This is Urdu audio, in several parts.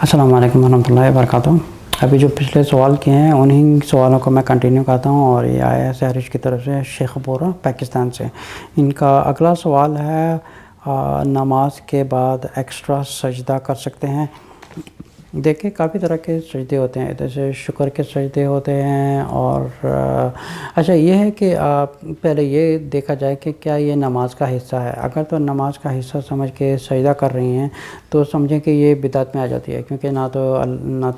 السلام علیکم ورحمۃ اللہ وبرکاتہ۔ ابھی جو پچھلے سوال کیے ہیں انہیں سوالوں کو میں کنٹینیو کرتا ہوں، اور یہ آیا ہے سہرش کی طرف سے، شیخ پورہ پاکستان سے۔ ان کا اگلا سوال ہے، نماز کے بعد ایکسٹرا سجدہ کر سکتے ہیں؟ دیکھیں، کافی طرح کے سجدے ہوتے ہیں، جیسے شکر کے سجدے ہوتے ہیں، اور اچھا یہ ہے کہ پہلے یہ دیکھا جائے کہ کیا یہ نماز کا حصہ ہے۔ اگر تو نماز کا حصہ سمجھ کے سجدہ کر رہی ہیں تو سمجھیں کہ یہ بدعت میں آ جاتی ہے، کیونکہ نہ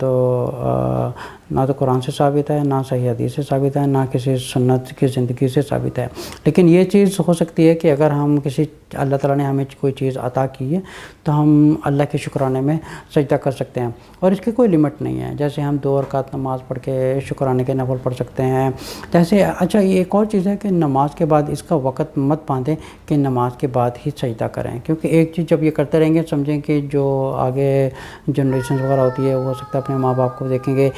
تو قرآن سے ثابت ہے، نہ صحیح حدیث سے ثابت ہے، نہ کسی سنت کی زندگی سے ثابت ہے۔ لیکن یہ چیز ہو سکتی ہے کہ اگر ہم اللہ تعالیٰ نے ہمیں کوئی چیز عطا کی ہے تو ہم اللہ کے شکرانے میں سجدہ کر سکتے ہیں، اور اس کی کوئی لمٹ نہیں ہے۔ جیسے ہم 2 رکعت نماز پڑھ کے شکرانے کے نفل پڑھ سکتے ہیں۔ جیسے اچھا یہ ایک اور چیز ہے کہ نماز کے بعد اس کا وقت مت باندھیں کہ نماز کے بعد ہی سجدہ کریں، کیونکہ ایک چیز جب یہ کرتے رہیں گے، سمجھیں کہ جو آگے جنریشن وغیرہ ہوتی ہے وہ ہو سکتا ہے اپنے ماں باپ کو دیکھیں گے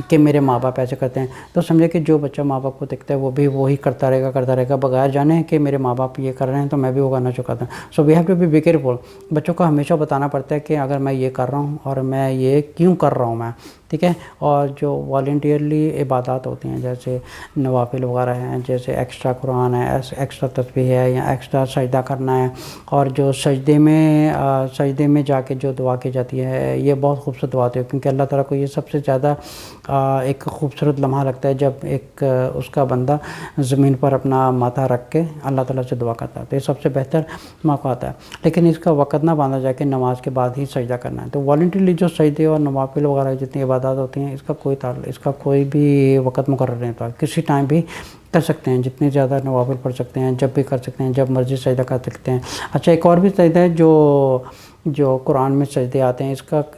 کہ میرے ماں باپ ایسے کرتے ہیں، تو سمجھے کہ جو بچہ ماں باپ کو دیکھتا ہے وہ بھی وہی کرتا رہے گا بغیر جانے کہ میرے ماں باپ یہ کر رہے ہیں تو میں بھی وہ کرنا چاہتا ہوں۔ So we have to be careful. بچوں کو ہمیشہ بتانا پڑتا ہے کہ اگر میں یہ کر رہا ہوں اور میں یہ کیوں کر رہا ہوں میں، ٹھیک ہے۔ اور جو والنٹیئرلی عبادات ہوتی ہیں جیسے نوافل وغیرہ ہیں، جیسے ایکسٹرا قرآن ہے، ایکسٹرا تسبیح ہے، یا ایکسٹرا سجدہ کرنا ہے، اور جو سجدے میں جا کے جو دعا کی جاتی ہے یہ بہت خوبصورت دعا ہوتی ہے، کیونکہ اللہ تعالیٰ کو یہ سب سے زیادہ ایک خوبصورت لمحہ لگتا ہے جب ایک اس کا بندہ زمین پر اپنا ماتھا رکھ کے اللہ تعالیٰ سے دعا کرتا ہے، تو یہ سب سے بہتر موقع آتا ہے۔ لیکن اس کا وقت نہ باندھا جائے کہ نماز کے بعد ہی سجدہ کرنا ہے۔ تو والنٹیرلی جو سجدے اور نوافل وغیرہ جتنی عبادات ہوتی ہیں اس کا کوئی بھی وقت مقرر نہیں ہوتا، کسی ٹائم بھی کر سکتے ہیں، جتنی زیادہ نوافل پڑھ سکتے ہیں، جب بھی کر سکتے ہیں، جب مرضی سجدہ کر سکتے ہیں۔ اچھا ایک اور بھی سجدہ ہے جو قرآن میں سجدے آتے ہیں،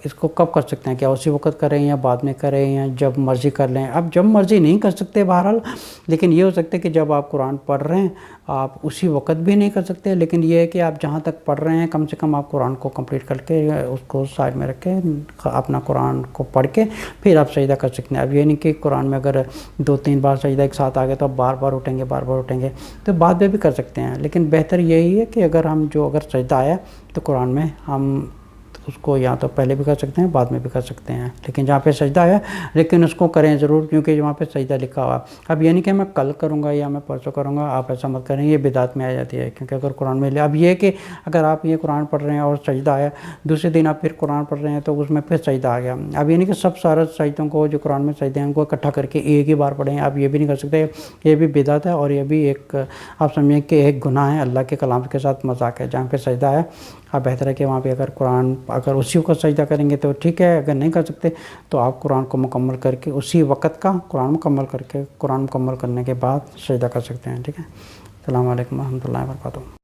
اس کو کب کر سکتے ہیں؟ کیا اسی وقت کریں یا بعد میں کریں یا جب مرضی کر لیں؟ اب جب مرضی نہیں کر سکتے بہرحال، لیکن یہ ہو سکتا ہے کہ جب آپ قرآن پڑھ رہے ہیں آپ اسی وقت بھی نہیں کر سکتے، لیکن یہ ہے کہ آپ جہاں تک پڑھ رہے ہیں کم سے کم آپ قرآن کو کمپلیٹ کر کے اس کو سائڈ میں رکھ کے اپنا قرآن کو پڑھ کے پھر آپ سجدہ کر سکتے ہیں۔ اب یہ نہیں کہ قرآن میں اگر 2-3 بار سجدہ ایک ساتھ آ گیا تو آپ بار بار اٹھیں گے، تو بعد میں بھی کر سکتے ہیں۔ لیکن بہتر یہی ہے کہ اگر سجدہ آیا تو قرآن میں ہم اس کو یا تو پہلے بھی کر سکتے ہیں بعد میں بھی کر سکتے ہیں، لیکن جہاں پہ سجدہ ہے لیکن اس کو کریں ضرور، کیونکہ وہاں پہ سجدہ لکھا ہوا ہے۔ اب یہ نہیں کہ میں کل کروں گا یا میں پرسوں کروں گا، آپ ایسا مت کریں، یہ بدعت میں آ جاتی ہے، کیونکہ اگر قرآن میں اب یہ کہ اگر آپ یہ قرآن پڑھ رہے ہیں اور سجدہ آیا، دوسرے دن آپ پھر قرآن پڑھ رہے ہیں تو اس میں پھر سجدہ آ گیا۔ اب یہ نہیں کہ سارے سجدوں کو جو قرآن میں سجدے ہیں ان کو اکٹھا کر کے ایک ہی بار پڑھیں، آپ یہ بھی نہیں کر سکتے، یہ بھی بدعت ہے، اور یہ بھی ایک آپ سمجھیں کہ ایک گناہ ہے، اللہ کے کلام کے ساتھ مذاق ہے۔ جہاں پہ سجدہ ہے آپ بہتر ہے کہ وہاں پہ اگر اسی وقت سجدہ کریں گے تو ٹھیک ہے، اگر نہیں کر سکتے تو آپ قرآن کو مکمل کر کے اسی وقت کا قرآن مکمل کرنے کے بعد سجدہ کر سکتے ہیں، ٹھیک ہے۔ السلام علیکم ورحمۃ اللہ وبرکاتہ۔